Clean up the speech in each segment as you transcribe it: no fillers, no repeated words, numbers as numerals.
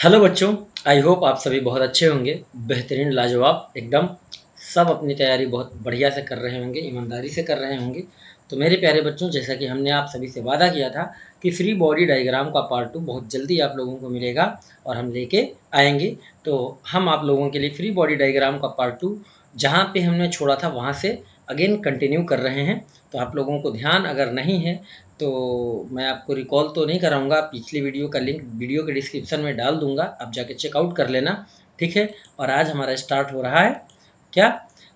Hello बच्चों, I hope आप सभी बहुत अच्छे होंगे। बेहतरीन, लाजवाब एकदम। सब अपनी तैयारी बहुत बढ़िया से कर रहे होंगे, ईमानदारी से कर रहे होंगे। तो मेरे प्यारे बच्चों, जैसा कि हमने आप सभी से वादा किया था कि फ्री बॉडी डायग्राम का पार्ट 2 बहुत जल्दी आप लोगों को मिलेगा और हम लेके आएंगे। तो हम आप लोगों के लिए फ्री बॉडी डायग्राम का पार्ट 2 जहाँ पे हमने छोड़ा था वहाँ से अगेन कंटिन्यू कर रहे हैं। तो आप लोगों को ध्यान अगर नहीं है तो मैं आपको रिकॉल तो नहीं कराऊँगा, पिछली वीडियो का लिंक वीडियो के डिस्क्रिप्शन में डाल दूँगा, आप जाके चेकआउट कर लेना, ठीक है? और आज हमारा स्टार्ट हो रहा है क्या?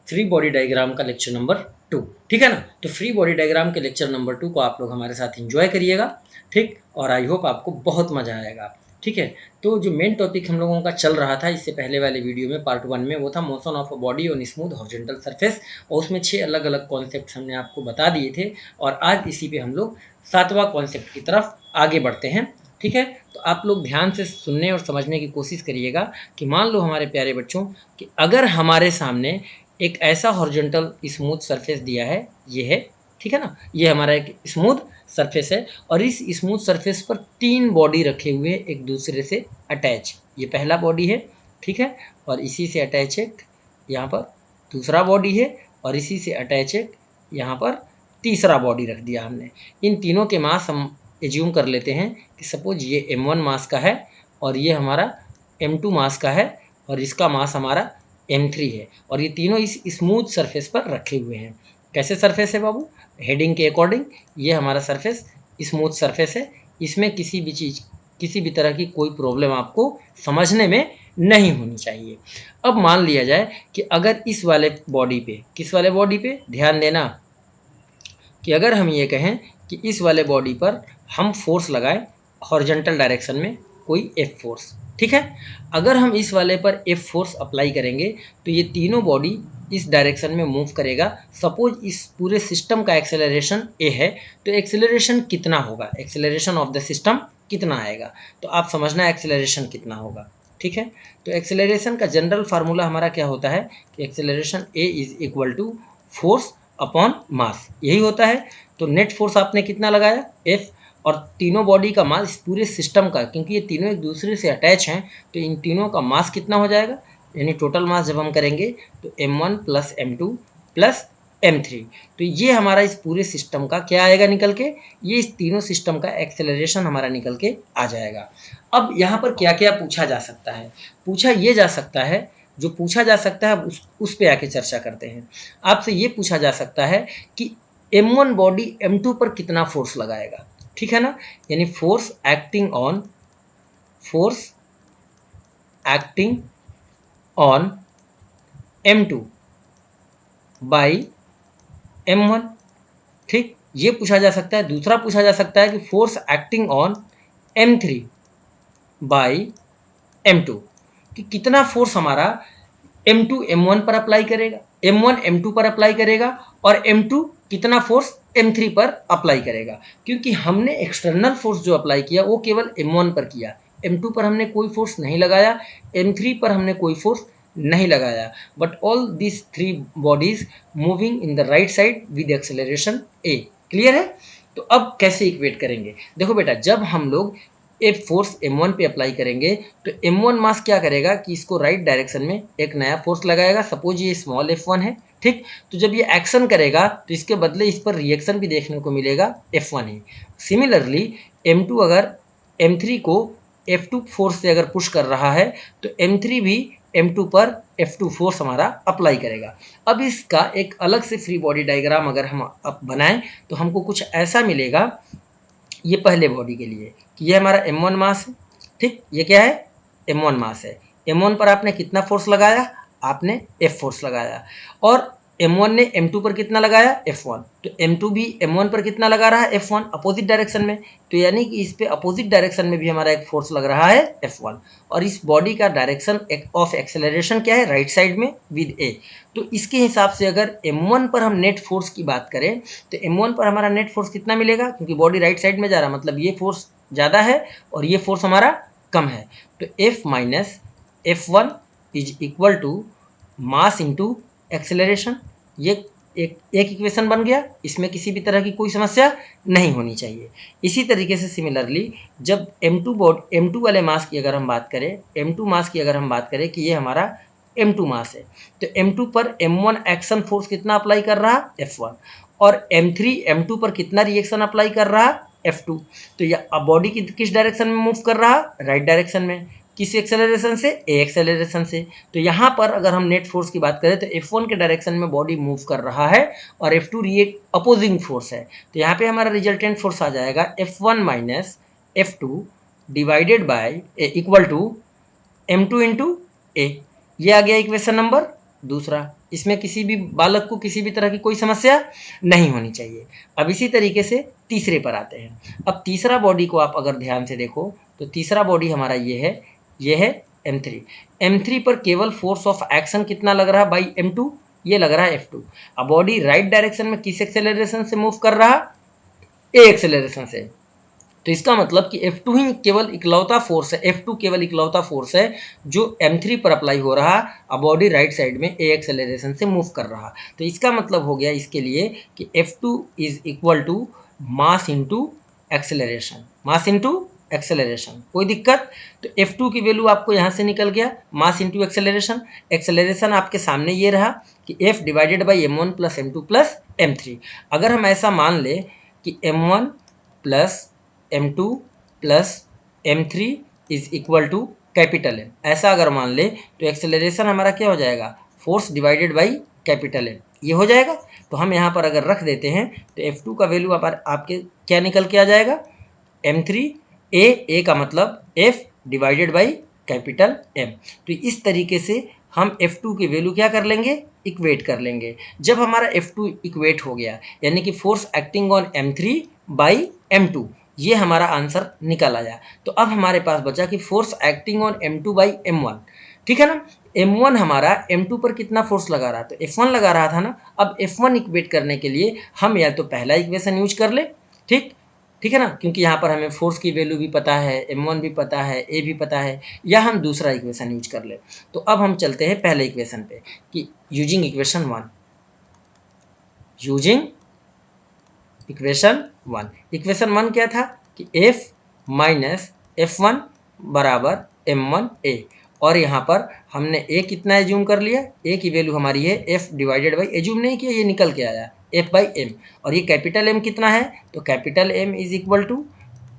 फ्री बॉडी डायग्राम का लेक्चर नंबर 2, ठीक है ना? तो फ्री बॉडी डायग्राम के लेक्चर नंबर 2 को आप लोग हमारे साथ एंजॉय करिएगा, ठीक? और आई होप आपको बहुत मज़ा आएगा, ठीक है? तो जो मेन टॉपिक हम लोगों का चल रहा था इससे पहले वाले वीडियो में पार्ट 1 में, वो था motion of a body on smooth horizontal surface, और उसमें 6 अलग-अलग कॉन्सेप्ट्स हमने आपको बता दिए थे। और आज इसी पे हम लोग 7वां कॉन्सेप्ट की तरफ आगे बढ़ते हैं, ठीक है? तो आप लोग ध्यान से सुनने और समझने की कोशिश करिएगा कि मान लो हमारे प्यारे बच्चों कि अगर हमारे सामने एक ऐसा हॉरिजॉन्टल स्मूथ सरफेस दिया है, ये है, ठीक है ना? ये हमारा एक स्मूथ सरफेस है और इस स्मूथ सरफेस पर 3 बॉडी रखे हुए एक दूसरे से अटैच। ये पहला बॉडी है, ठीक है? और इसी से अटैच एक यहाँ पर दूसरा बॉडी है और इसी से अटैच एक यहाँ पर तीसरा बॉडी रख दिया हमने। इन तीनों के मास हम एज्यूम कर लेते हैं कि सपोज ये M1 मास का है और ये हमारा M2 मास का है और इसका मास हमारा M3 है और ये तीनों इस स्मूथ सरफेस पर रखे हुए हैं। कैसे सरफेस है बाबू? हेडिंग के अकॉर्डिंग ये हमारा सरफेस स्मूथ सरफेस है। इसमें किसी भी तरह की कोई प्रॉब्लम आपको समझने में नहीं होनी चाहिए। अब मान लिया जाए कि अगर इस वाले बॉडी पे, किस वाले बॉडी पे ध्यान देना, कि अगर हम ये कहें कि इस वाले बॉडी पर हम फोर्स लगाएं हॉरिजॉन्टल डायरेक्शन में कोई एफ फोर्स, ठीक है? अगर हम इस वाले पर एफ फोर्स अप्लाई करेंगे तो ये तीनों बॉडी इस डायरेक्शन में मूव करेगा। सपोज इस पूरे सिस्टम का एक्सेलरेशन ए है, तो एक्सेलरेशन कितना होगा? एक्सेलरेशन ऑफ द सिस्टम कितना आएगा? तो आप समझना एक्सेलरेशन कितना होगा, ठीक है? तो एक्सेलरेशन का जनरल फार्मूला हमारा क्या होता है कि acceleration a is equal to force upon mass, यही होता है। तो नेट फोर्स आपने कितना लगाया? एफ। और तीनों बॉडी का मास इस पूरे सिस्टम का, क्योंकि ये तीनों एक दूसरे से अटैच हैं, तो इन तीनों का मास कितना हो जाएगा? यानी टोटल मास जब हम करेंगे तो M1 plus M2 plus M3, तो ये हमारा इस पूरे सिस्टम का क्या आएगा निकल के? ये इस तीनों सिस्टम का एक्सेलरेशन हमारा निकल के आ जाएगा। अब यहाँ पर क्या क्या पूछा जा सकता है? पूछा ये जा सकता है, जो पूछा जा सकता है उस पे आके चर्चा करते हैं। आपसे ये पूछा जा सकता है कि M1 बॉडी M2 पर कितना फोर्स लगाएगा, ठीक है ना? यानी force acting on M2 by M1, ठीक? ये पूछा जा सकता है। दूसरा पूछा जा सकता है कि force acting on M3 by M2, कि कितना फोर्स हमारा M2 M1 पर अप्लाई करेगा, M1 M2 पर अप्लाई करेगा और M2 कितना फोर्स M3 पर अप्लाई करेगा। क्योंकि हमने एक्सटर्नल फोर्स जो अप्लाई किया वो केवल M1 पर किया, M2 पर हमने कोई फोर्स नहीं लगाया, M3 पर हमने कोई फोर्स नहीं लगाया। But all this three bodies moving in the right side with acceleration A. Clear है? तो अब कैसे इक्वेट करेंगे? देखो बेटा, जब हम लोग एफ फोर्स M1 पे अप्लाई करेंगे तो M1 मास क्या करेगा कि इसको राइट डायरेक्शन में एक नया फोर्स लगाएगा। सपोज ये स्मॉल F1 है, ठीक? तो जब ये एक्शन करेगा तो इसके बदले इस पर रिएक्शन भी देखने को मिलेगा F1 ही। सिमिलरली M2 अगर M3 को F2 फोर्स से अगर पुश कर रहा है तो M3 भी M2 पर F2 फोर्स हमारा अप्लाई करेगा। अब इसका एक अलग से फ्री बॉडी डायग्राम अगर हम अब बनाएं तो हमको कुछ ऐसा मिलेगा। ये पहले बॉडी के लिए कि ये हमारा M1 मास है, ठीक? ये क्या है? M1 मास है। M1 पर आपने कितना फोर्स लगाया? आपने F फोर्स लगाया। और M1 ने M2 पर कितना लगाया? F1। तो M2 भी M1 पर कितना लगा रहा है? F1, अपोजिट डायरेक्शन में। तो यानी कि इस पे अपोजिट डायरेक्शन में भी हमारा एक फोर्स लग रहा है F1। और इस बॉडी का डायरेक्शन ऑफ एक्सेलरेशन क्या है? राइट साइड में विद A। तो इसके हिसाब से अगर M1 पर हम नेट फोर्स की बात करें तो M1 पर हमारा नेट फोर्स कितना मिलेगा? क्योंकि बॉडी राइट साइड में जा रहा है, मतलब ये फोर्स ज़्यादा है और ये फोर्स हमारा कम है। तो F minus F1 is equal to mass into acceleration. ये एक इक्वेशन बन गया, इसमें किसी भी तरह की कोई समस्या नहीं होनी चाहिए। इसी तरीके से सिमिलरली जब M2 वाले मास की अगर हम बात करें, M2 मास की अगर हम बात करें कि ये हमारा M2 मास है, तो M2 पर M1 एक्शन फोर्स कितना अप्लाई कर रहा, F1, और M2 पर कितना रिएक्शन अप्लाई कर रहा, F2। तो ये बॉडी किस डायरेक्शन में मूव कर रहा, राइट डायरेक्शन में। किस एक्सेलरेशन से, ए एक्सेलरेशन से। तो यहाँ पर अगर हम नेट फोर्स की बात करें तो F1 के डायरेक्शन में बॉडी मूव कर रहा है और F2 रिएक्ट अपोजिंग फोर्स है। तो यहाँ पे हमारा रिजल्टेंट फोर्स आ जाएगा F1 minus F2 divided by equal to M2 into a. ये आ गया इक्वेशन नंबर दूसरा। इसमें किसी भी बालक को किसी भी तरह की कोई समस्या नहीं होनी चाहिए। अब इसी तरीके से तीसरे पर आते हैं। अब तीसरा बॉडी को आप अगर ध्यान से देखो तो तीसरा बॉडी हमारा ये है M3। M3 पर केवल फोर्स ऑफ एक्शन कितना लग रहा है बाई M2, ये लग रहा है F2। अब बॉडी राइट डायरेक्शन में किस एक्सेलरेशन से मूव कर रहा, ए एक्सेलरेशन से। तो इसका मतलब कि F2 ही केवल इकलौता फोर्स है, F2 केवल इकलौता फोर्स है जो M3 पर अप्लाई हो रहा, अब बॉडी राइट साइड में ए एक्सेलरेशन से मूव कर रहा। तो इसका मतलब हो गया इसके लिए कि F2 is equal to mass into acceleration, mass into acceleration. कोई दिक्कत? तो F2 की वैल्यू आपको यहाँ से निकल गया, मास इंटू एक्सेलरेशन। एक्सेलरेशन आपके सामने ये रहा कि F divided by M1 plus M2 plus M3। अगर हम ऐसा मान ले कि M1 plus M2 plus M3 is equal to capital M, ऐसा अगर मान ले तो एक्सेलरेशन हमारा क्या हो जाएगा, force divided by capital M, ये हो जाएगा। तो हम यहाँ पर अगर रख देते हैं तो F2 का वैल्यू आपके क्या निकल के आ जाएगा, M3 ए का मतलब F divided by capital M। तो इस तरीके से हम F2 की वैल्यू क्या कर लेंगे, इक्वेट कर लेंगे। जब हमारा F2 इक्वेट हो गया यानी कि force acting on M3 by M2, ये हमारा आंसर निकल आया। तो अब हमारे पास बचा कि force acting on M2 by M1, ठीक है ना। M1 हमारा M2 पर कितना फोर्स लगा रहा, तो F1 लगा रहा था ना। अब F1 इक्वेट करने के लिए हम या तो पहला इक्वेशन यूज कर ले, ठीक है ना, क्योंकि यहाँ पर हमें फोर्स की वैल्यू भी पता है, M1 भी पता है, ए भी पता है, या हम दूसरा इक्वेशन यूज कर ले। तो अब हम चलते हैं पहले इक्वेशन पे कि यूजिंग इक्वेशन 1, इक्वेशन 1 क्या था कि F माइनस F1 बराबर M1 A, और यहाँ पर हमने A कितना एज्यूम कर लिया, A की वैल्यू हमारी है F डिवाइडेड बाई, एज्यूम नहीं किया, ये निकल के आया F बाई M। और ये कैपिटल M कितना है, तो capital M is equal to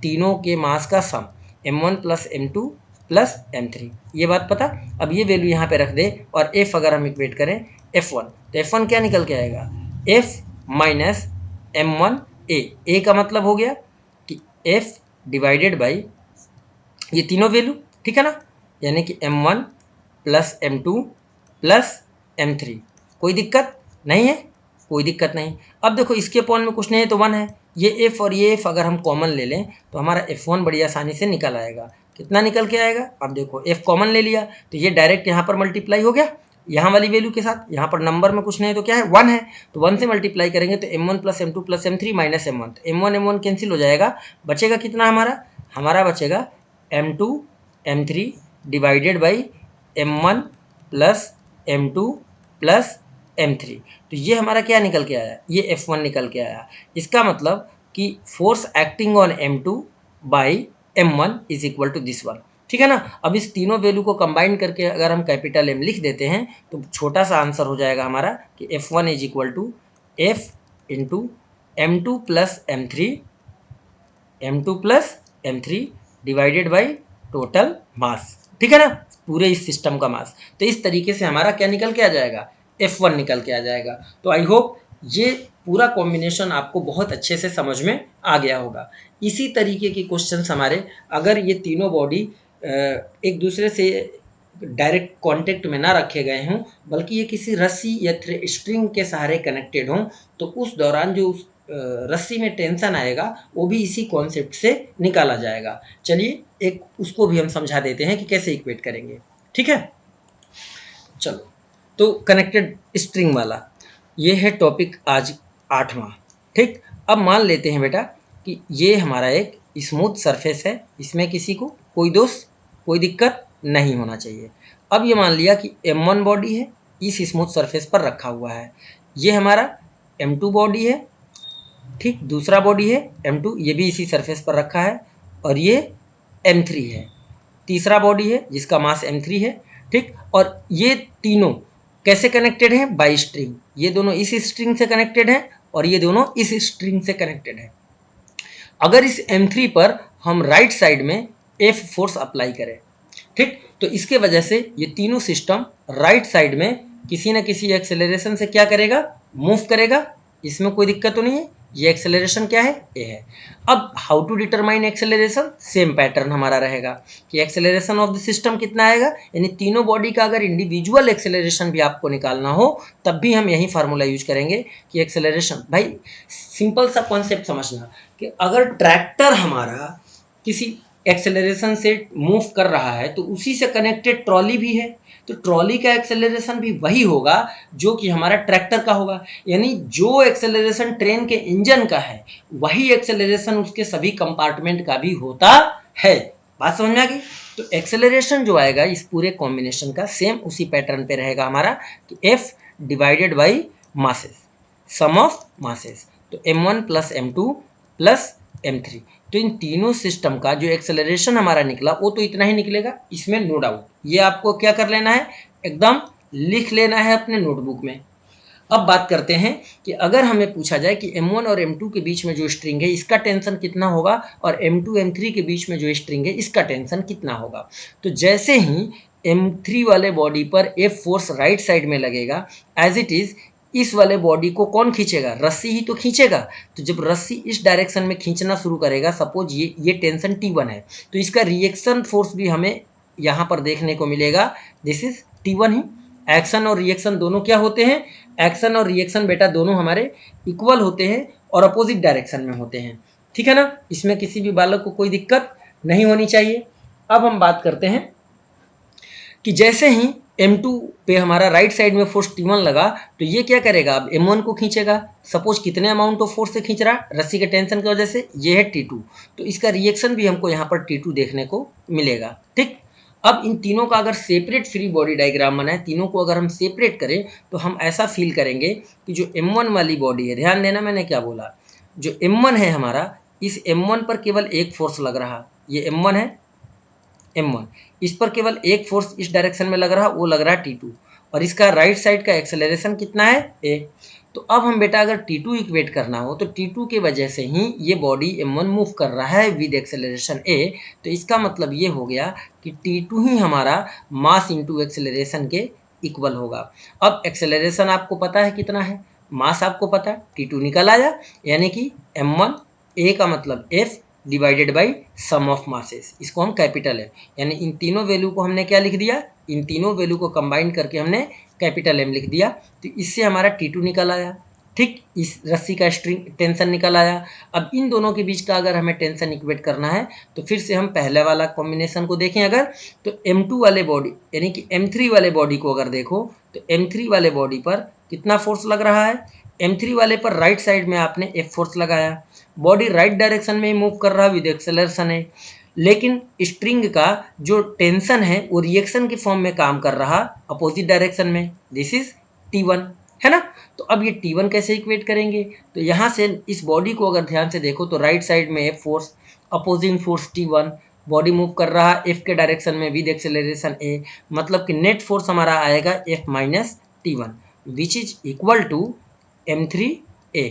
तीनों के मास का सम, M1 plus M2 plus M3, ये बात पता। अब ये वैल्यू यहाँ पे रख दे और F अगर हम इक्वेट करें F1, तो F1 क्या निकल के आएगा, F माइनस M1 ए का मतलब हो गया कि F डिवाइडेड बाई ये तीनों वैल्यू, ठीक है ना, यानी कि M1 plus M2 plus M3। कोई दिक्कत नहीं है, कोई दिक्कत नहीं। अब देखो इसके अपॉन में कुछ नहीं है तो 1 है, ये F और ये F अगर हम कॉमन ले लें तो हमारा F1 बड़ी आसानी से निकल आएगा। कितना निकल के आएगा, अब देखो F कॉमन ले लिया तो ये डायरेक्ट यहाँ पर मल्टीप्लाई हो गया यहाँ वाली वैल्यू के साथ। यहाँ पर नंबर में कुछ नहीं है तो क्या है, 1 है, तो 1 से मल्टीप्लाई करेंगे तो M1 plus M2 plus M3 minus M1, तो M1 कैंसिल हो जाएगा, बचेगा कितना हमारा बचेगा M2 M3 divided by M1 plus M2 plus M3। तो ये हमारा क्या निकल के आया, ये F1 निकल के आया। इसका मतलब कि force acting on M2 by M1 is equal to this one, ठीक है ना। अब इस तीनों वैल्यू को कंबाइन करके अगर हम कैपिटल M लिख देते हैं तो छोटा सा आंसर हो जाएगा हमारा कि F1 is equal to F into M2 plus M3 divided by total mass, ठीक है ना, पूरे इस सिस्टम का मास। तो इस तरीके से हमारा क्या निकल के आ जाएगा, F1 निकल के आ जाएगा। तो आई होप ये पूरा कॉम्बिनेशन आपको बहुत अच्छे से समझ में आ गया होगा। इसी तरीके के क्वेश्चंस हमारे, अगर ये तीनों बॉडी एक दूसरे से डायरेक्ट कांटेक्ट में ना रखे गए हों बल्कि ये किसी रस्सी या स्ट्रिंग के सहारे कनेक्टेड हों, तो उस दौरान जो उस रस्सी में टेंशन आएगा वो भी इसी कॉन्सेप्ट से निकाला जाएगा। चलिए एक उसको भी हम समझा देते हैं कि कैसे इक्वेट करेंगे, ठीक है। चलो, तो कनेक्टेड स्ट्रिंग वाला ये है टॉपिक आज 8वां, ठीक। अब मान लेते हैं बेटा कि ये हमारा एक स्मूथ सरफेस है, इसमें किसी को कोई दोष कोई दिक्कत नहीं होना चाहिए। अब ये मान लिया कि M1 बॉडी है, इस स्मूथ सरफेस पर रखा हुआ है, ये हमारा M2 बॉडी है, ठीक, दूसरा बॉडी है M2, ये भी इसी सरफेस पर रखा है, और ये M3 है, तीसरा बॉडी है जिसका मास M3 है, ठीक। और ये तीनों कैसे कनेक्टेड हैं? By string. ये दोनों इस स्ट्रिंग से कनेक्टेड हैं और ये दोनों इस स्ट्रिंग से कनेक्टेड हैं। अगर इस M3 पर हम राइट साइड में F फोर्स अप्लाई करें, ठीक, तो इसके वजह से ये तीनों सिस्टम राइट साइड में किसी न किसी एक्सेलरेशन से क्या करेगा? मूव करेगा। इसमें कोई दिक्कत तो नहीं है। ये एक्सेलरेशन क्या है? ए है। अब how to determine acceleration? Same pattern हमारा रहेगा कि एक्सेलरेशन ऑफ द सिस्टम कितना आएगा, यानी तीनों बॉडी का अगर इंडिविजुअल एक्सेलरेशन भी आपको निकालना हो तब भी हम यही फार्मूला यूज करेंगे कि एक्सेलरेशन, भाई सिंपल सा कॉन्सेप्ट समझना कि अगर ट्रैक्टर हमारा किसी एक्सेलरेशन से मूव कर रहा है तो उसी से कनेक्टेड ट्रॉली भी है, तो ट्रॉली का एक्सेलरेशन भी वही होगा जो कि हमारा ट्रैक्टर का होगा। यानी जो एक्सेलरेशन ट्रेन के इंजन का है वही एक्सेलरेशन उसके सभी कंपार्टमेंट का भी होता है। बात समझ में आ गई? तो एक्सेलरेशन जो आएगा इस पूरे कॉम्बिनेशन का सेम उसी पैटर्न पे रहेगा हमारा कि F divided by masses, sum of masses. तो M1 plus M2 plus M3, तो इन तीनों सिस्टम का जो एक्सेलरेशन हमारा निकला वो तो इतना ही निकलेगा, इसमें नो डाउट। ये आपको क्या कर लेना है? एकदम लिख लेना है अपने नोटबुक में। अब बात करते हैं कि अगर हमें पूछा जाए कि M1 और M2 के बीच में जो स्ट्रिंग है इसका टेंशन कितना होगा और M2 M3 के बीच में जो स्ट्रिंग है इसका टेंशन कितना होगा, तो जैसे ही M3 वाले बॉडी पर F फोर्स राइट साइड में लगेगा, एज इट इज इस वाले बॉडी को कौन खींचेगा? रस्सी ही तो खींचेगा। तो जब रस्सी इस डायरेक्शन में खींचना शुरू करेगा, सपोज ये टेंशन T1 है, तो इसका रिएक्शन फोर्स भी हमें यहाँ पर देखने को मिलेगा, this is T1 he. Action और रिएक्शन दोनों क्या होते हैं? एक्शन और रिएक्शन बेटा दोनों हमारे इक्वल होते हैं और अपोजिट डायरेक्शन में होते हैं, ठीक है ना। इसमें किसी भी बालक को कोई दिक्कत नहीं होनी चाहिए। अब हम बात करते हैं कि जैसे ही M2 पे हमारा राइट साइड में फोर्स T1 लगा तो ये क्या करेगा? अब M1 को खींचेगा। सपोज कितने अमाउंट ऑफ फोर्स से खींच रहा? रस्सी के टेंशन की वजह से। ये है T2, तो इसका रिएक्शन भी हमको यहाँ पर T2 देखने को मिलेगा, ठीक। अब इन तीनों का अगर सेपरेट फ्री बॉडी डायग्राम बनाए, तीनों को अगर हम सेपरेट करें तो हम ऐसा फील करेंगे कि जो M1 वाली बॉडी है, ध्यान देना मैंने क्या बोला, जो M1 है हमारा, इस M1 पर केवल एक फोर्स लग रहा, ये M1 है, M1, इस पर केवल एक फोर्स इस डायरेक्शन में लग रहा, वो लग रहा है T2, और इसका राइट साइड का एक्सेलरेशन कितना है? A। तो अब हम बेटा अगर T2 इक्वेट करना हो तो T2 के वजह से ही ये बॉडी M1 मूव कर रहा है विद एक्सेलरेशन A, तो इसका मतलब ये हो गया कि T2 ही हमारा मास इंटू एक्सेलरेशन के इक्वल होगा। अब एक्सेलरेशन आपको पता है कितना है, मास आपको पता है, T2 निकल आया, यानी कि M1 A का मतलब F divided by sum of masses, इसको हम कैपिटल है, यानी इन तीनों वैल्यू को हमने क्या लिख दिया? इन तीनों वैल्यू को कंबाइन करके हमने कैपिटल M लिख दिया, तो इससे हमारा T2 निकल आया, ठीक। इस रस्सी का स्ट्रिंग टेंशन निकल आया। अब इन दोनों के बीच का अगर हमें टेंशन इक्वेट करना है तो फिर से हम पहले वाला कॉम्बिनेशन को देखें अगर, तो M2 वाले बॉडी यानी कि M3 वाले बॉडी को अगर देखो तो M3 वाले बॉडी पर कितना फोर्स लग रहा है? M3 वाले पर राइट साइड में आपने F फोर्स लगाया, बॉडी राइट डायरेक्शन में ही मूव कर रहा विद एक्सेलरेशन है, लेकिन स्ट्रिंग का जो टेंशन है वो रिएक्शन के फॉर्म में काम कर रहा अपोजिट डायरेक्शन में, दिस इज T1, है ना। तो अब ये T1 कैसे इक्वेट करेंगे? तो यहाँ से इस बॉडी को अगर ध्यान से देखो तो राइट साइड में F force, opposing force T1, body move कर रहा F के डायरेक्शन में विद एक्सेलरेशन A, मतलब कि नेट फोर्स हमारा आएगा F minus T1 which is equal to M3A,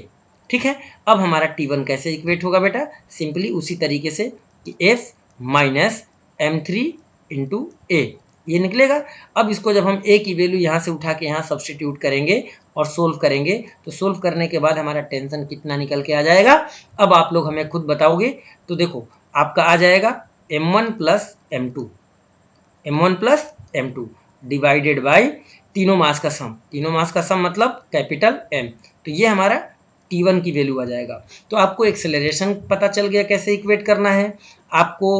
ठीक है। अब हमारा T1 कैसे इक्वेट होगा बेटा? सिंपली उसी तरीके से कि F minus M3 into A, ये निकलेगा। अब इसको जब हम A की वैल्यू यहाँ से उठा के यहाँ सब्सटीट्यूट करेंगे और सोल्व करेंगे तो सोल्व करने के बाद हमारा टेंशन कितना निकल के आ जाएगा, अब आप लोग हमें खुद बताओगे। तो देखो आपका आ जाएगा M1 plus M2, M1 plus M2 divided by तीनों मास का सम, तीनों मास का सम मतलब कैपिटल M, तो ये हमारा T1 की वैल्यू आ जाएगा। तो आपको एक्सेलरेशन पता चल गया कैसे इक्वेट करना है, आपको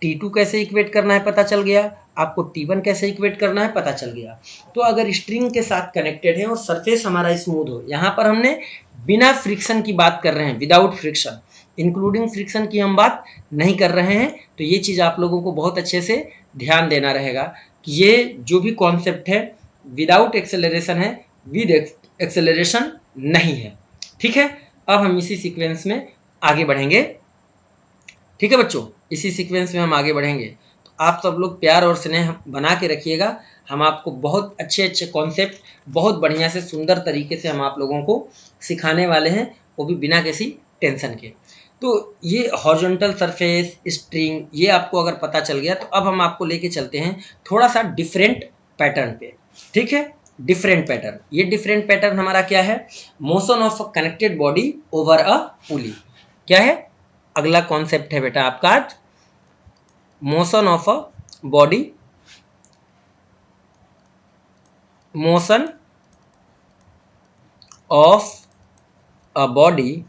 T2 कैसे इक्वेट करना है पता चल गया, आपको T1 कैसे इक्वेट करना है पता चल गया। तो अगर स्ट्रिंग के साथ कनेक्टेड है और सरफेस हमारा स्मूथ हो, यहाँ पर हमने बिना फ्रिक्शन की बात कर रहे हैं, विदाउट फ्रिक्शन, इंक्लूडिंग फ्रिक्शन की हम बात नहीं कर रहे हैं, तो ये चीज़ आप लोगों को बहुत अच्छे से ध्यान देना रहेगा कि ये जो भी कॉन्सेप्ट है विदाउट एक्सेलरेशन है, विद एक्सेलरेशन नहीं है। ठीक है, अब हम इसी सीक्वेंस में आगे बढ़ेंगे। ठीक है बच्चों, इसी सीक्वेंस में हम आगे बढ़ेंगे। तो आप सब लोग प्यार और स्नेह बना के रखिएगा। हम आपको बहुत अच्छे अच्छे कॉन्सेप्ट बहुत बढ़िया से सुंदर तरीके से हम आप लोगों को सिखाने वाले हैं, वो भी बिना किसी टेंशन के। तो ये हॉरिजॉन्टल सरफेस, स्ट्रिंग, ये आपको अगर पता चल गया तो अब हम आपको लेके चलते हैं थोड़ा सा डिफरेंट पैटर्न पे। ठीक है, डिफरेंट पैटर्न। ये डिफरेंट पैटर्न हमारा क्या है? Motion of a connected body over a pulley. क्या है अगला कॉन्सेप्ट है बेटा आपका आज? Motion of a body, motion of a body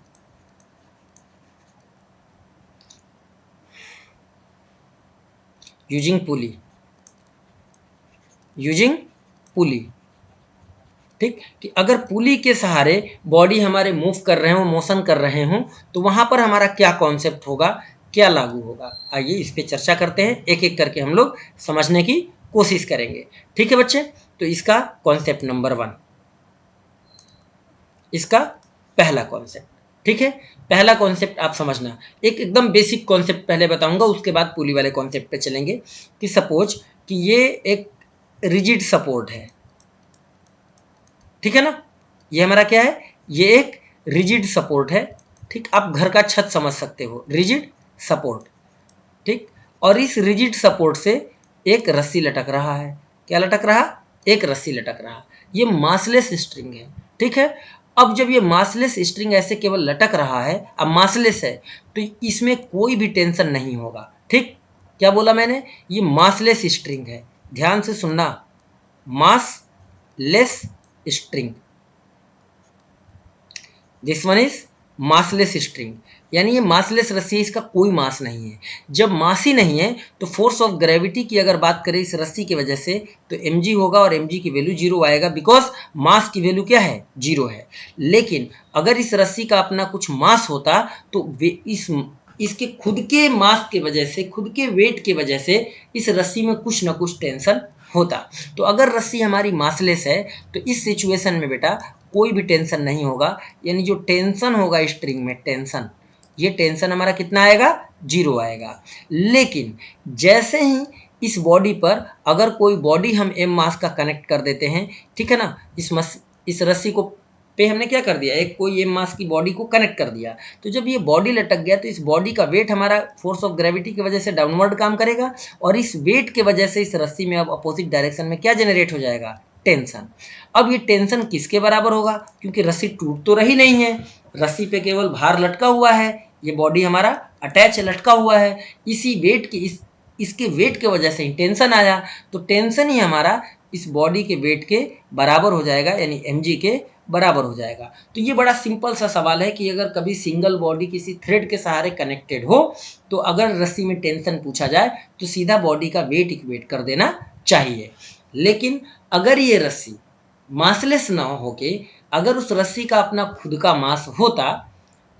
using pulley, using pulley. ठीक, कि अगर पुली के सहारे बॉडी हमारे मूव कर रहे हो, मोशन कर रहे हो, तो वहां पर हमारा क्या कॉन्सेप्ट होगा, क्या लागू होगा? आइए इस पे चर्चा करते हैं, एक एक करके हम लोग समझने की कोशिश करेंगे। ठीक है बच्चे, तो इसका कॉन्सेप्ट नंबर 1, इसका पहला कॉन्सेप्ट। ठीक है, पहला कॉन्सेप्ट आप समझना, एक एकदम बेसिक कॉन्सेप्ट पहले बताऊंगा, उसके बाद पुली वाले कॉन्सेप्ट पे चलेंगे। कि सपोज कि ये एक रिजिड सपोर्ट है। ठीक है ना, ये हमारा क्या है? ये एक रिजिड सपोर्ट है। ठीक, आप घर का छत समझ सकते हो, रिजिड सपोर्ट। ठीक, और इस रिजिड सपोर्ट से एक रस्सी लटक रहा है। क्या लटक रहा? एक रस्सी लटक रहा। ये मासलेस स्ट्रिंग है। ठीक है, अब जब ये मासलेस स्ट्रिंग ऐसे केवल लटक रहा है, अब मासलेस है, तो इसमें कोई भी टेंशन नहीं होगा। ठीक, क्या बोला मैंने? ये मासलेस स्ट्रिंग है, ध्यान से सुनना, massless string. This one is massless string, यानी ये मासलेस रस्सी है, इसका कोई मास नहीं है। जब मास ही नहीं है तो फोर्स ऑफ ग्रेविटी की अगर बात करें इस रस्सी की वजह से, तो mg होगा और mg की वैल्यू जीरो आएगा, बिकॉज मास की वैल्यू क्या है? जीरो है। लेकिन अगर इस रस्सी का अपना कुछ मास होता तो इसके खुद के मास के वजह से, खुद के वेट के वजह से इस रस्सी में कुछ ना कुछ टेंशन होता। तो अगर रस्सी हमारी मासलेस है तो इस सिचुएशन में बेटा कोई भी टेंशन नहीं होगा, यानी जो टेंशन होगा स्ट्रिंग में, टेंशन, ये टेंशन हमारा कितना आएगा? जीरो आएगा। लेकिन जैसे ही इस बॉडी पर अगर कोई बॉडी हम एम मास का कनेक्ट कर देते हैं, ठीक है ना, इस रस्सी को पे हमने क्या कर दिया, एक कोई एम मास की बॉडी को कनेक्ट कर दिया, तो जब ये बॉडी लटक गया तो इस बॉडी का वेट हमारा फोर्स ऑफ ग्रेविटी की वजह से डाउनवर्ड काम करेगा, और इस वेट के वजह से इस रस्सी में अब अपोजिट डायरेक्शन में क्या जनरेट हो जाएगा? टेंशन। अब ये टेंशन किसके बराबर होगा? क्योंकि रस्सी टूट तो रही नहीं है, रस्सी पे केवल भार लटका हुआ है, ये बॉडी हमारा अटैच लटका हुआ है, इसी वेट की इसके वेट के वजह से ही टेंशन आया, तो टेंशन ही हमारा इस बॉडी के वेट के बराबर हो जाएगा, यानी mg के बराबर हो जाएगा। तो ये बड़ा सिंपल सा सवाल है कि अगर कभी सिंगल बॉडी किसी थ्रेड के सहारे कनेक्टेड हो, तो अगर रस्सी में टेंशन पूछा जाए तो सीधा बॉडी का वेट इक्वेट कर देना चाहिए। लेकिन अगर ये रस्सी मासलेस ना होके अगर उस रस्सी का अपना खुद का मास होता,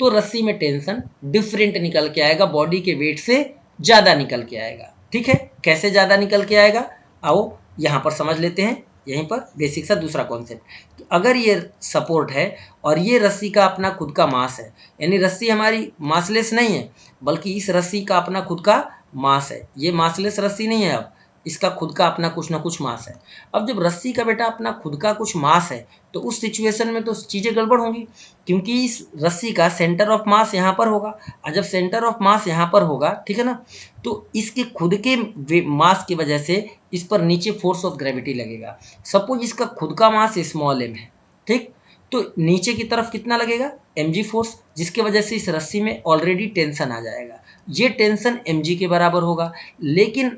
तो रस्सी में टेंशन डिफरेंट निकल के आएगा, बॉडी के वेट से ज़्यादा निकल के आएगा। ठीक है, कैसे ज़्यादा निकल के आएगा, आओ यहाँ पर समझ लेते हैं। यहीं पर बेसिक सा दूसरा कॉन्सेप्ट कि अगर ये सपोर्ट है और ये रस्सी का अपना खुद का मास है, यानी रस्सी हमारी मासलेस नहीं है, बल्कि इस रस्सी का अपना खुद का मास है, ये मासलेस रस्सी नहीं है, अब इसका खुद का अपना कुछ ना कुछ मास है। अब जब रस्सी का बेटा अपना खुद का कुछ मास है, तो उस सिचुएशन में तो चीज़ें गड़बड़ होंगी, क्योंकि इस रस्सी का सेंटर ऑफ मास यहाँ पर होगा, और जब सेंटर ऑफ मास यहाँ पर होगा, ठीक है ना, तो इसके खुद के मास की वजह से इस पर नीचे फोर्स ऑफ ग्रेविटी लगेगा। सपोज इसका खुद का मास स्मॉल m है, ठीक, तो नीचे की तरफ कितना लगेगा? mg फोर्स, जिसके वजह से इस रस्सी में ऑलरेडी टेंशन आ जाएगा, ये टेंशन mg के बराबर होगा। लेकिन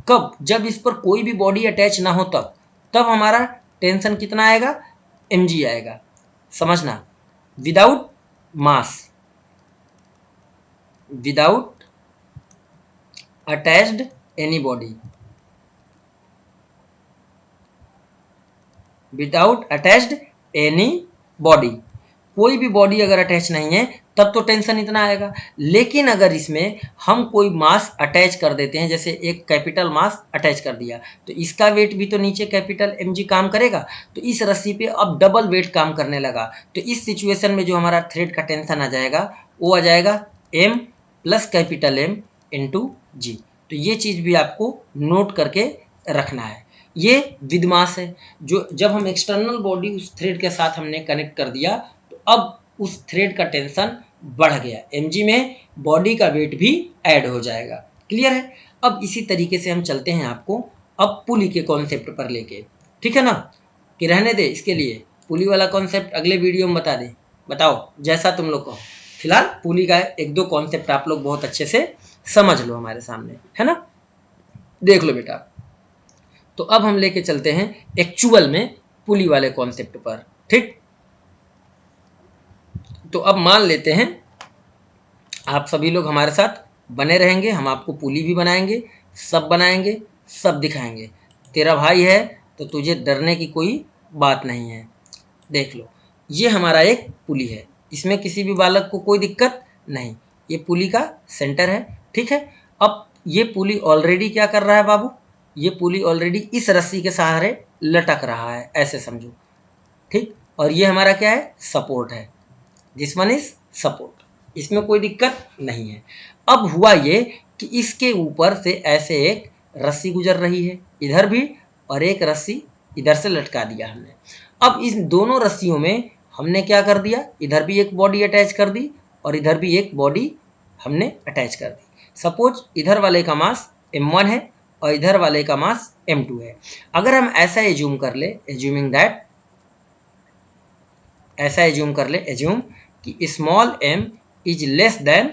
कब? जब इस पर कोई भी बॉडी अटैच ना हो, तब हमारा टेंशन कितना आएगा? mg आएगा। समझना, without mass, without attached any body, without attached any body, कोई भी बॉडी अगर अटैच नहीं है तब तो टेंशन इतना आएगा। लेकिन अगर इसमें हम कोई मास अटैच कर देते हैं, जैसे एक कैपिटल मास अटैच कर दिया, तो इसका वेट भी तो नीचे कैपिटल mg काम करेगा, तो इस रस्सी पे अब डबल वेट काम करने लगा। तो इस सिचुएशन में जो हमारा थ्रेड का टेंशन आ जाएगा वो आ जाएगा m plus capital M into g. तो ये चीज़ भी आपको नोट करके रखना है। ये विद मास है, जो जब हम एक्सटर्नल बॉडी उस थ्रेड के साथ हमने कनेक्ट कर दिया तो अब उस थ्रेड का टेंशन बढ़ गया, mg में बॉडी का वेट भी ऐड हो जाएगा। क्लियर है? अब इसी तरीके से हम चलते हैं आपको अब पुली के कॉन्सेप्ट पर लेके, ठीक है ना? कि रहने दे इसके लिए, पुली वाला कॉन्सेप्ट अगले वीडियो में बता दे, बताओ जैसा तुम लोग को। फिलहाल पुली का एक दो कॉन्सेप्ट आप लोग बहुत अच्छे से समझ लो हमारे सामने, है ना? देख लो बेटा। तो अब हम लेके चलते हैं एक्चुअल में पुली वाले कॉन्सेप्ट पर, ठीक? तो अब मान लेते हैं आप सभी लोग हमारे साथ बने रहेंगे, हम आपको पुली भी बनाएंगे, सब बनाएंगे, सब दिखाएंगे। तेरा भाई है तो तुझे डरने की कोई बात नहीं है। देख लो, ये हमारा एक पुली है, इसमें किसी भी बालक को कोई दिक्कत नहीं। ये पुली का सेंटर है, ठीक है? अब ये पुली ऑलरेडी क्या कर रहा है बाबू? ये पुली ऑलरेडी इस रस्सी के सहारे लटक रहा है, ऐसे समझो, ठीक? और ये हमारा क्या है? सपोर्ट है। दिस वन इज सपोर्ट, इसमें कोई दिक्कत नहीं है। अब हुआ ये कि इसके ऊपर से ऐसे एक रस्सी गुजर रही है इधर भी, और एक रस्सी इधर से लटका दिया हमने। अब इस दोनों रस्सियों में हमने क्या कर दिया? इधर भी एक बॉडी अटैच कर दी और इधर भी एक बॉडी हमने अटैच कर दी। सपोज इधर वाले का मास m1 है और इधर वाले का मास m2 है। अगर हम ऐसा एज्यूम कर ले, एज्यूमिंग दैट, ऐसा एज्यूम कर ले, एज्यूम कि small m is less than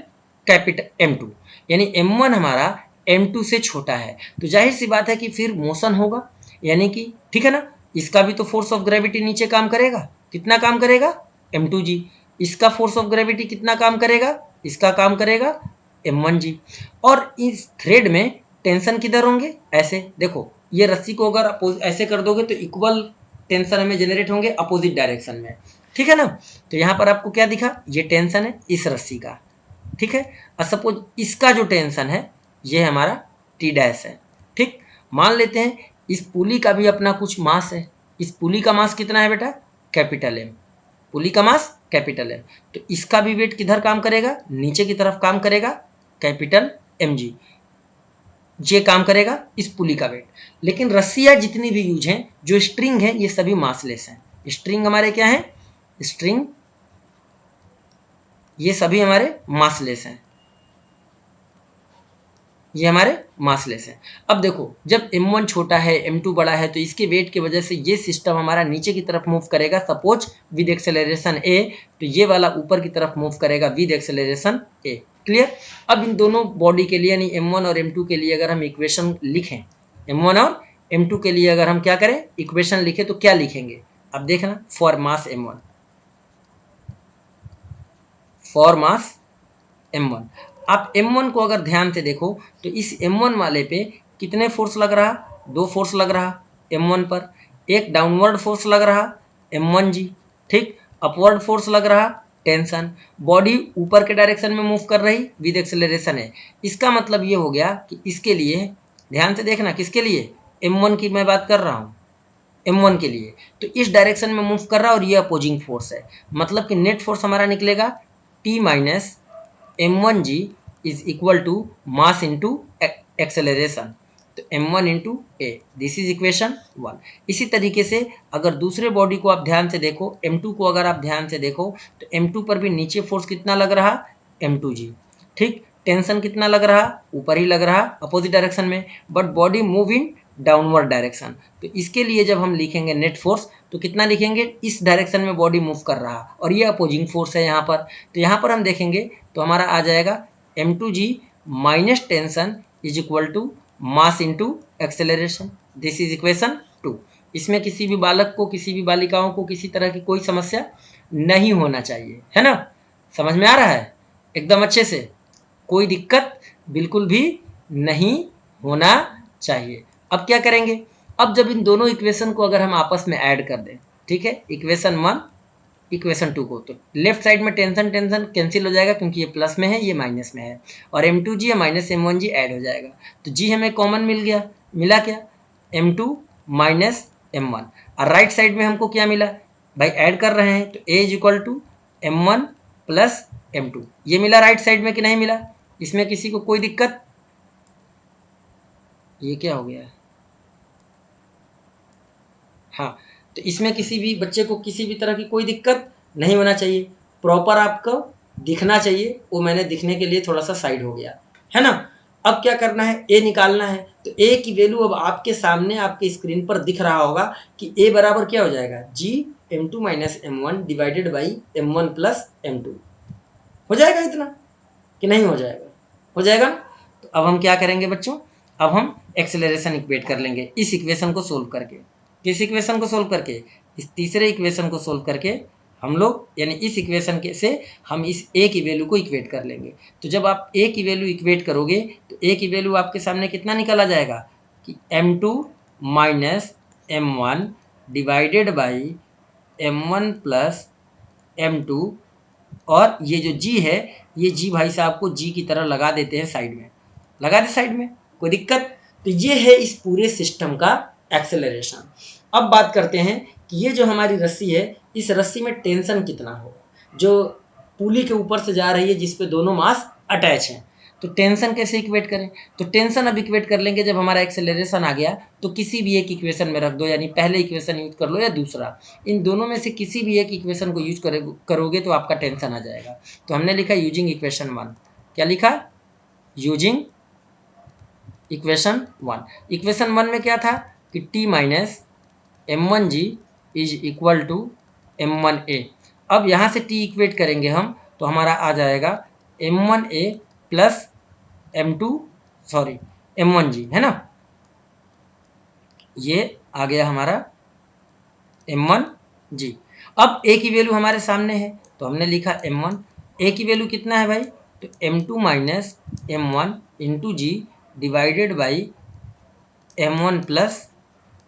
capital m2, यानी m1 हमारा m2 से छोटा है, तो जाहिर सी बात है कि फिर मोशन होगा, यानी कि ठीक है ना? इसका भी तो फोर्स ऑफ ग्रेविटी नीचे काम करेगा। कितना काम करेगा? m2g। इसका फोर्स ऑफ ग्रेविटी कितना काम करेगा? इसका काम करेगा m1g। और इस थ्रेड में टेंशन किधर होंगे? ऐसे देखो, ये रस्सी को अगर ऐसे कर दोगे तो इक्वल टेंशन हमें जनरेट होंगे अपोजिट डायरेक्शन में, ठीक है ना? तो यहाँ पर आपको क्या दिखा? ये टेंशन है इस रस्सी का, ठीक है? और सपोज इसका जो टेंशन है ये हमारा टी डैश है, ठीक? मान लेते हैं इस पुली का भी अपना कुछ मास है। इस पुली का मास कितना है बेटा? Capital M। पुली का मास कैपिटल M, तो इसका भी वेट किधर काम करेगा? नीचे की तरफ काम करेगा, कैपिटल mg। ये काम करेगा इस पुली का वेट। लेकिन रस्सियाँ जितनी भी यूज हैं, जो स्ट्रिंग है, ये सभी मासलेस हैं। स्ट्रिंग हमारे क्या है? स्ट्रिंग ये सभी हमारे मासलेस हैं, ये हमारे मासलेस हैं। अब देखो, जब m1 छोटा है m2 बड़ा है, तो इसके वेट की वजह से ये सिस्टम हमारा नीचे की तरफ मूव करेगा, सपोज विद एक्सेलरेशन a, तो ये वाला ऊपर की तरफ मूव करेगा विद एक्सेलरेशन a। क्लियर? अब इन दोनों बॉडी के लिए यानी m1 और m2 के लिए अगर हम इक्वेशन लिखें, m1 और m2 के लिए अगर हम क्या करें? इक्वेशन लिखें, तो क्या लिखेंगे? अब देखना, for mass m1, for mass m1। आप m1 को अगर ध्यान से देखो तो इस m1 वाले पे कितने फोर्स लग रहा? दो फोर्स लग रहा m1 पर। एक डाउनवर्ड फोर्स लग रहा m1g, ठीक? अपवर्ड फोर्स लग रहा टेंशन। बॉडी ऊपर के डायरेक्शन में मूव कर रही विद एक्सेलरेशन है। इसका मतलब ये हो गया कि इसके लिए ध्यान से देखना, किसके लिए? m1 की मैं बात कर रहा हूँ, m1 के लिए। तो इस डायरेक्शन में मूव कर रहा और ये अपोजिंग फोर्स है, मतलब कि नेट फोर्स हमारा निकलेगा T minus m1g is equal to mass into acceleration, तो m1 into a. This is equation 1। इसी तरीके से अगर दूसरे बॉडी को आप ध्यान से देखो, m2 को अगर आप ध्यान से देखो, तो m2 पर भी नीचे फोर्स कितना लग रहा? m2g, ठीक? टेंशन कितना लग रहा? ऊपर ही लग रहा अपोजिट डायरेक्शन में, but body move in downward direction. तो इसके लिए जब हम लिखेंगे नेट फोर्स, तो कितना लिखेंगे? इस डायरेक्शन में बॉडी मूव कर रहा और ये अपोजिंग फोर्स है यहाँ पर। तो यहाँ पर हम देखेंगे तो हमारा आ जाएगा m2g minus tension is equal to mass into acceleration. This is equation 2। इसमें किसी भी बालक को, किसी भी बालिकाओं को किसी तरह की कोई समस्या नहीं होना चाहिए, है ना? समझ में आ रहा है एकदम अच्छे से? कोई दिक्कत बिल्कुल भी नहीं होना चाहिए। अब क्या करेंगे? अब जब इन दोनों इक्वेशन को अगर हम आपस में ऐड कर दें, ठीक है? इक्वेशन 1 इक्वेशन 2 को, तो लेफ्ट साइड में टेंशन टेंशन कैंसिल हो जाएगा क्योंकि ये प्लस में है ये माइनस में है, और m2g या माइनस m1g ऐड हो जाएगा, तो g हमें कॉमन मिल गया, मिला क्या m2 माइनस m1, और राइट साइड में हमको क्या मिला भाई, ऐड कर रहे हैं तो a is equal to m1 plus m2, ये मिला राइट साइड में कि नहीं मिला, इसमें किसी को कोई दिक्कत, ये क्या हो गया, हाँ, तो इसमें किसी भी बच्चे को किसी भी तरह की कोई दिक्कत नहीं होना चाहिए, प्रॉपर आपको दिखना चाहिए, वो मैंने दिखने के लिए थोड़ा सा साइड हो गया है ना। अब क्या करना है, ए निकालना है, तो ए की वैल्यू अब आपके सामने आपके स्क्रीन पर दिख रहा होगा कि ए बराबर क्या हो जाएगा, जी m2 minus m1 divided by m1 plus m2, हो जाएगा इतना कि नहीं हो जाएगा, हो जाएगा ना। तो अब हम क्या करेंगे बच्चों, अब हम एक्सेलरेशन इक्वेट कर लेंगे इस इक्वेशन को सोल्व करके, किस इक्वेशन को सोल्व करके, इस तीसरे इक्वेशन को सोल्व करके हम लोग, यानी इस इक्वेशन के से हम इस ए की वैल्यू को इक्वेट कर लेंगे। तो जब आप ए की वैल्यू इक्वेट करोगे तो ए की वैल्यू आपके सामने कितना निकल आ जाएगा कि m2 minus m1 divided by m1 plus m2, और ये जो g है, ये g भाई साहब को g की तरह लगा देते हैं साइड में, लगा दे साइड में, कोई दिक्कत। तो ये है इस पूरे सिस्टम का एक्सेलरेशन। अब बात करते हैं कि ये जो हमारी रस्सी है, इस रस्सी में टेंशन कितना होगा, जो पुली के ऊपर से जा रही है जिस पे दोनों मास अटैच हैं, तो टेंशन कैसे इक्वेट करें, तो टेंशन अब इक्वेट कर लेंगे जब हमारा एक्सेलरेशन आ गया, तो किसी भी एक इक्वेशन में रख दो, यानी पहले इक्वेशन यूज कर लो या दूसरा, इन दोनों में से किसी भी एक इक्वेशन को यूज करोगे तो आपका टेंशन आ जाएगा। तो हमने लिखा यूजिंग इक्वेशन 1, क्या लिखा, यूजिंग इक्वेशन 1। इक्वेशन 1 में क्या था कि t minus m1g is equal to m1a। अब यहाँ से t इक्वेट करेंगे हम तो हमारा आ जाएगा m1a plus m2 sorry m1g, है ना, ये आ गया हमारा m1g। अब a की वैल्यू हमारे सामने है तो हमने लिखा m1, a की वैल्यू कितना है भाई, तो m2 minus m1 into g divided by m1 plus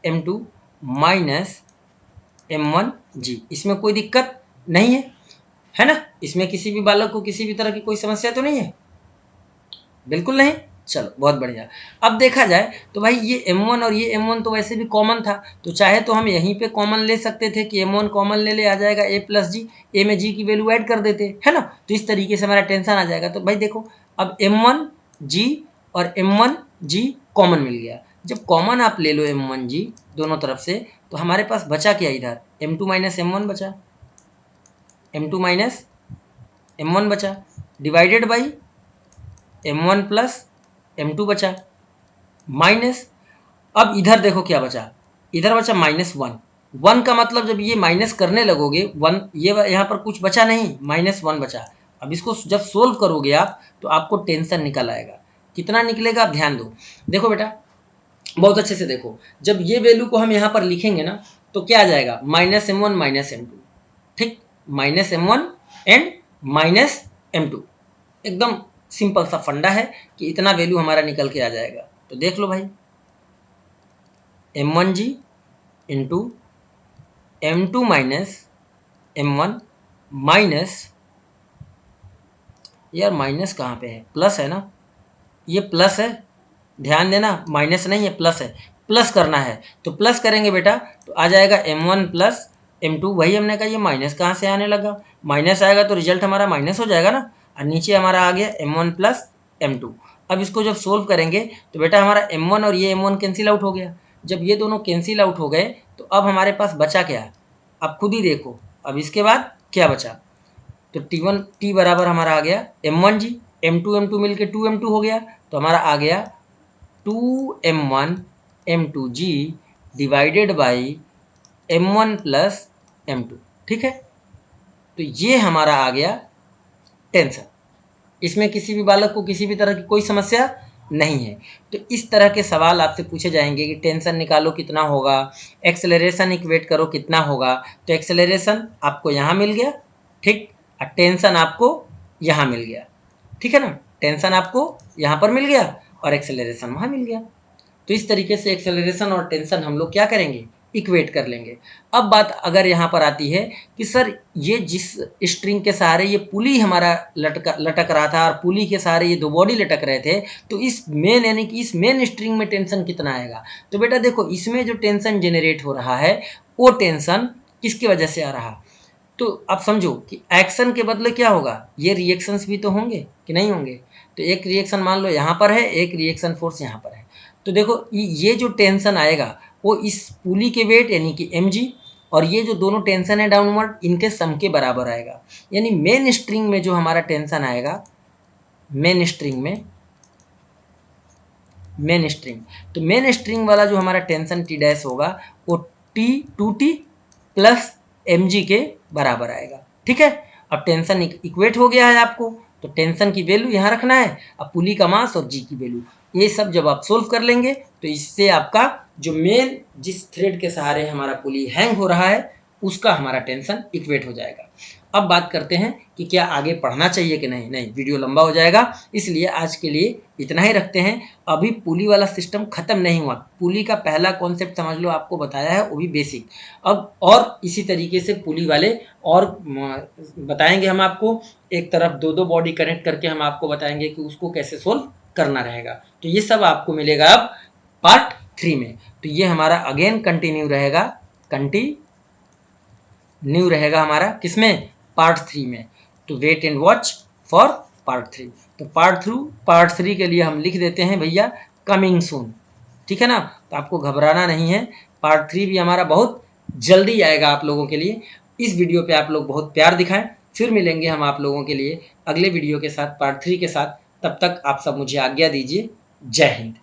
m2 minus m1g, इसमें कोई दिक्कत नहीं है ना, इसमें किसी भी बालक को किसी भी तरह की कोई समस्या तो नहीं है, बिल्कुल नहीं। चलो बहुत बढ़िया। अब देखा जाए तो भाई ये m1 और ये m1 तो वैसे भी कॉमन था, तो चाहे तो हम यहीं पे कॉमन ले सकते थे कि m1 कॉमन ले ले, आ जाएगा a प्लस जी, ए में g की वैल्यू ऐड कर देते, है ना, तो इस तरीके से हमारा टेंशन आ जाएगा। तो भाई देखो अब m1g और m1g कॉमन मिल गया, जब कॉमन आप ले लो m1g दोनों तरफ से, तो हमारे पास बचा क्या इधर, m2 माइनस m1 बचा, m2 माइनस m1 बचा divided by m1 plus m2 बचा, माइनस, अब इधर देखो क्या बचा, इधर बचा -1, 1 का मतलब जब ये माइनस करने लगोगे 1, ये यहाँ पर कुछ बचा नहीं, -1 बचा। अब इसको जब सोल्व करोगे आप तो आपको टेंशन निकल आएगा, कितना निकलेगा आप ध्यान दो, देखो बेटा बहुत अच्छे से देखो, जब ये वैल्यू को हम यहाँ पर लिखेंगे ना तो क्या आ जाएगा, -m1 माइनस m2, ठीक, -m1 एंड -m2, एकदम सिंपल सा फंडा है कि इतना वैल्यू हमारा निकल के आ जाएगा। तो देख लो भाई m1g into m2 minus m1 minus, यार माइनस कहाँ पे है, प्लस है ना, ये प्लस है, ध्यान देना, माइनस नहीं है प्लस है, प्लस करना है तो प्लस करेंगे बेटा तो आ जाएगा m1 प्लस m2, वही हमने कहा ये माइनस कहाँ से आने लगा, माइनस आएगा तो रिजल्ट हमारा माइनस हो जाएगा ना, और नीचे हमारा आ गया m1 प्लस m2। अब इसको जब सोल्व करेंगे तो बेटा हमारा m1 और ये m1 कैंसिल आउट हो गया, जब ये दोनों कैंसिल आउट हो गए तो अब हमारे पास बचा क्या, अब खुद ही देखो, अब इसके बाद क्या बचा, तो t बराबर हमारा आ गया m1g, m2 मिलके 2m2 हो गया, तो हमारा आ गया 2m1 m2g divided by m1 plus m2, ठीक है, तो ये हमारा आ गया टेंशन, इसमें किसी भी बालक को किसी भी तरह की कोई समस्या नहीं है। तो इस तरह के सवाल आपसे पूछे जाएंगे कि टेंशन निकालो कितना होगा, एक्सेलरेशन इक्वेट करो कितना होगा, तो एक्सेलरेशन आपको यहाँ मिल गया, ठीक, और टेंशन आपको यहाँ मिल गया, ठीक है ना, टेंशन आपको यहाँ पर मिल गया और एक्सेलरेशन वहाँ मिल गया। तो इस तरीके से एक्सेलरेशन और टेंशन हम लोग क्या करेंगे, इक्वेट कर लेंगे। अब बात अगर यहाँ पर आती है कि सर ये जिस स्ट्रिंग के सहारे ये पुली हमारा लटक रहा था और पुली के सहारे ये दो बॉडी लटक रहे थे, तो इस मेन यानी कि इस मेन स्ट्रिंग में टेंशन कितना आएगा? तो बेटा देखो, इसमें जो टेंशन जनरेट हो रहा है वो टेंशन किसकी वजह से आ रहा? तो आप समझो कि एक्शन के बदले क्या होगा, ये रिएक्शंस भी तो होंगे कि नहीं होंगे? तो एक रिएक्शन मान लो यहाँ पर है, एक रिएक्शन फोर्स यहाँ पर है, तो देखो ये जो टेंशन आएगा वो इस पुली के वेट यानी कि mg और ये जो दोनों टेंशन है डाउनवर्ड इनके सम के बराबर आएगा। यानी मेन स्ट्रिंग में जो हमारा टेंशन आएगा, मेन स्ट्रिंग तो मेन स्ट्रिंग वाला जो हमारा टेंशन टी डैश होगा वो T2T प्लस mg के बराबर आएगा। ठीक है, अब टेंशन इक्वेट हो गया है आपको, तो टेंशन की वैल्यू यहाँ रखना है, अब पुली का मास और जी की वैल्यू, ये सब जब आप सोल्व कर लेंगे तो इससे आपका जो मेन जिस थ्रेड के सहारे हमारा पुली हैंग हो रहा है उसका हमारा टेंशन इक्वेट हो जाएगा। अब बात करते हैं कि क्या आगे पढ़ना चाहिए कि नहीं। नहीं, वीडियो लंबा हो जाएगा, इसलिए आज के लिए इतना ही रखते हैं। अभी पुली वाला सिस्टम खत्म नहीं हुआ, पुली का पहला कॉन्सेप्ट समझ लो आपको बताया है, वो भी बेसिक। अब और इसी तरीके से पुली वाले और बताएंगे हम आपको, एक तरफ दो दो बॉडी कनेक्ट करके हम आपको बताएंगे कि उसको कैसे सोल्व करना रहेगा। तो ये सब आपको मिलेगा अब पार्ट 3 में। तो ये हमारा अगेन कंटिन्यू रहेगा हमारा किसमें? पार्ट 3 में। तो wait and watch for part 3। तो पार्ट 3 के लिए हम लिख देते हैं भैया कमिंग सून। ठीक है ना, तो आपको घबराना नहीं है, पार्ट 3 भी हमारा बहुत जल्दी आएगा आप लोगों के लिए। इस वीडियो पे आप लोग बहुत प्यार दिखाएं, फिर मिलेंगे हम आप लोगों के लिए अगले वीडियो के साथ, पार्ट 3 के साथ। तब तक आप सब मुझे आज्ञा दीजिए। जय हिंद।